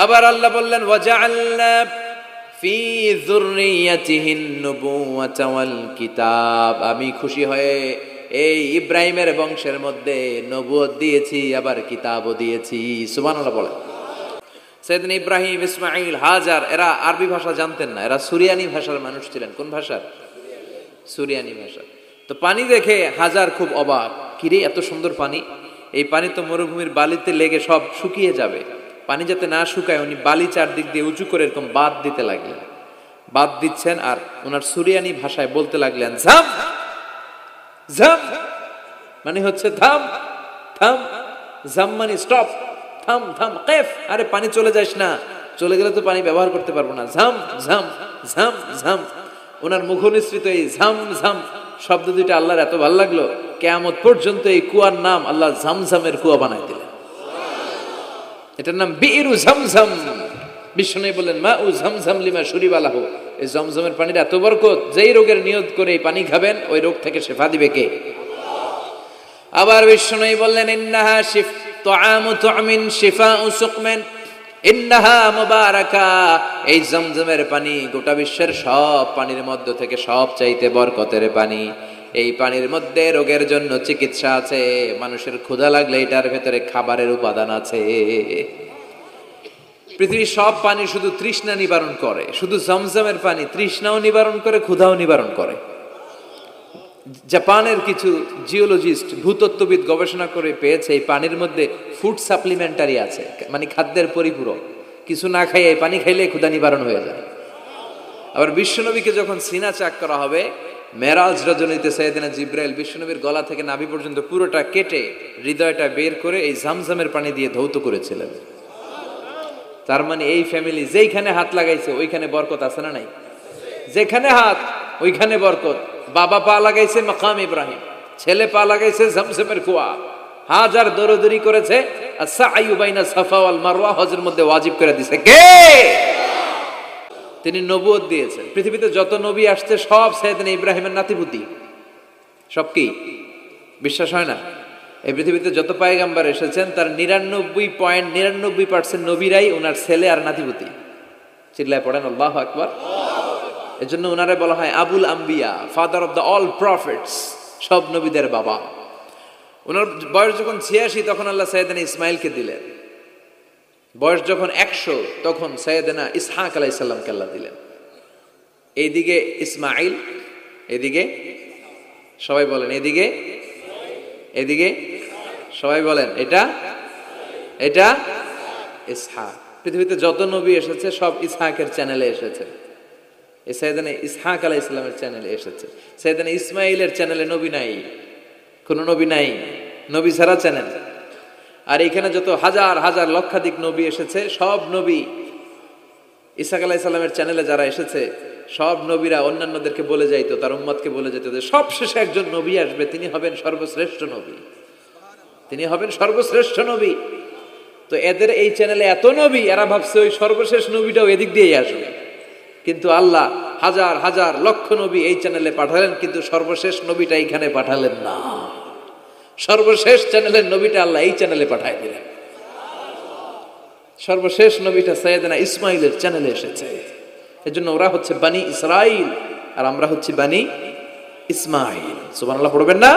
আবার আল্লাহ বললেন ওয়াজআলনা ফি যুররিয়াতিহিন নুবুওয়াতা ওয়াল কিতাব, আমি খুশি হয়ে এই ইব্রাহিমের বংশের মধ্যে নবুয়ত দিয়েছি, আবার কিতাবও দিয়েছি। সুবহানাল্লাহ বলেন। সাইয়েদনা ইব্রাহিম, ইসমাঈল, হাজার এরা আরবি ভাষা জানতেন না, এরা সুরিয়ানি ভাষার মানুষ ছিলেন। কোন ভাষার? সুরিয়ানি ভাষা। তো পানি দেখে হাজার খুব অবাক, কিরে এত সুন্দর পানি, এই পানি তো মরুভূমির বালিতে লেগে সব শুকিয়ে যাবে। পানি যাতে না শুকায় উনি বালি চারদিক দিয়ে উঁচু করে এরকম বাঁধ দিতে লাগলেন। বাঁধ দিচ্ছেন আর ওনার সুরিয়ানি ভাষায় বলতে লাগলেন ঝাম ঝাম, মানে হচ্ছে থাম থাম, ঝাম মানে স্টপ, থাম থাম, কেফ, আরে পানি চলে যাস না, চলে গেলে তো পানি ব্যবহার করতে পারবো না, ঝাম ঝাম ঝাম ঝাম। ওনার মুখনিসৃত এই ঝাম ঝাম শব্দ দুইটা আল্লাহর এত ভালো লাগলো, কিয়ামত পর্যন্ত এই কুয়ার নাম আল্লাহ ঝামঝামের কুয়া বানাই দিলেন। এটার নাম বিইরু ঝামঝাম। বিষ্ণু বললেন মা উ ঝামঝাম লিমা শুরিবা লাহু, এই ঝমঝমের পানির এত বরকত, যেই রোগের নিয়ত করে এই পানি খাবেন ওই রোগ থেকে শেফা দিবে কে? আবার বিষ্ণু বললেন ইন্নাহা তুআমু তুমিন শিফাউ সুকমিন ইন্নাহা মুবারাকা, এই জমজমের পানি গোটা বিশ্বের সব পানির মধ্য থেকে সব চাইতে বরকতের পানি। এই পানির মধ্যে রোগের জন্য চিকিৎসা আছে, মানুষের ক্ষুধা লাগলে এটার ভেতরে খাবারের উপাদান আছে। পৃথিবীর সব পানি শুধু তৃষ্ণা নিবারণ করে, শুধু জমজমের পানি তৃষ্ণাও নিবারণ করে, ক্ষুধাও নিবারণ করে। জাপানের কিছু জিওলজিস্ট, ভূতত্ত্ববিদ গবেষণা করে পেয়েছে এই পানির মধ্যে ফুড সাপ্লিমেন্টারি আছে, মানে খাদ্যের পরিপূরক। কিছু না খাইয়ে এই পানি খাইলে ক্ষুধা নিবারণ হয়ে যায়। আবার বিশ্বনবীকে যখন সিনা চাক করা হবে, মেরাজ রজনীতে সাইয়েদনা জিবরাইল বিশ্বনবীর গলা থেকে নাভি পর্যন্ত পুরোটা কেটে হৃদয়টা বের করে এই ঝমঝমের পানি দিয়ে ধৌত করেছিলেন। তার মানে এই ফ্যামিলি যেইখানে হাত লাগাইছে ওইখানে বরকত আছে না নাই? যেখানে হাত ওইখানে বরকত। বাবা পা লাগাইছে মাকাম ইব্রাহিম, ছেলে পা লাগাইছে ঝমঝমের কুয়া, হাজার দৌড়দৌড়ি করেছে, আস-সা'য়ু বাইনা সাফা ওয়াল মারওয়া হজের মধ্যে ওয়াজিব করে দিয়েছে কে? তিনি নবুয়ত দিয়েছেন। পৃথিবীতে যত নবী আসছে সব সাইয়েদনা ইব্রাহিমের নাতিপুতি। সব কি বিশ্বাস হয় না? এই পৃথিবীতে যত পয়গম্বর এসেছেন তার 99.99% নবীরাই ওনার ছেলে আর নাতিপুতি। চিল্লায় পড়েন আল্লাহু আকবার। এজন্য ওনারে বলা হয় আবুল আম্বিয়া, father of the all prophets, সব নবীদের বাবা। ওনার বয়স যখন 86 তখন আল্লাহ সাইয়েদনা ইসমাইলকে দিলেন। বয়স যখন 100 তখন সাইয়েদনা ইসহাক আলাইহিস সালামকে আল্লাহ দিলেন। এইদিকে ইসমাইল, এদিকে সবাই বলেন এদিকে, এদিকে সবাই বলেন এটা এটা ইসহাক। পৃথিবীতে যত নবী এসেছে সব ইসহাকের চ্যানেলে এসেছে। এই সাইয়েদনা ইসহাক আলাইহিস সালামের চ্যানেলে এসেছে। সাইয়েদনা ইসমাইলের চ্যানেলে নবী নাই, কোন নবী নাই, নবী ছাড়া চ্যানেল। আর এখানে যত হাজার হাজার লক্ষাধিক নবী এসেছে সব নবী ইসহাক আলাইহিস সালামের চ্যানেলে যারা এসেছে সব নবীরা অন্যান্যদেরকে বলে যাইতো, তার উম্মতকে বলে যেত যে সবশেষে একজন নবী আসবে, তিনি হবেন সর্বশ্রেষ্ঠ নবী, তিনি হবেন সর্বশ্রেষ্ঠ নবী। তো এদের এই চ্যানেলে এত নবী, এরা ভাবছে ওই সর্বশেষ নবীটাও এদিক দিয়েই আসবে। কিন্তু আল্লাহ হাজার হাজার লক্ষ নবী এই চ্যানেলে পাঠালেন, কিন্তু সর্বশেষ নবীটা এইখানে পাঠালেন না। সর্বশেষ চ্যানেলের নবীটা আল্লাহ এই চ্যানেলে পাঠায় দিলেন। সর্বশেষ নবীটা সাইয়েদনা ইসমাইলের চ্যানেলে এসেছে। এজন্য ওরা হচ্ছে বানি ইসরাইল আর আমরা হচ্ছি বানি ইসমাইল। সুবহানাল্লাহ পড়বেন না?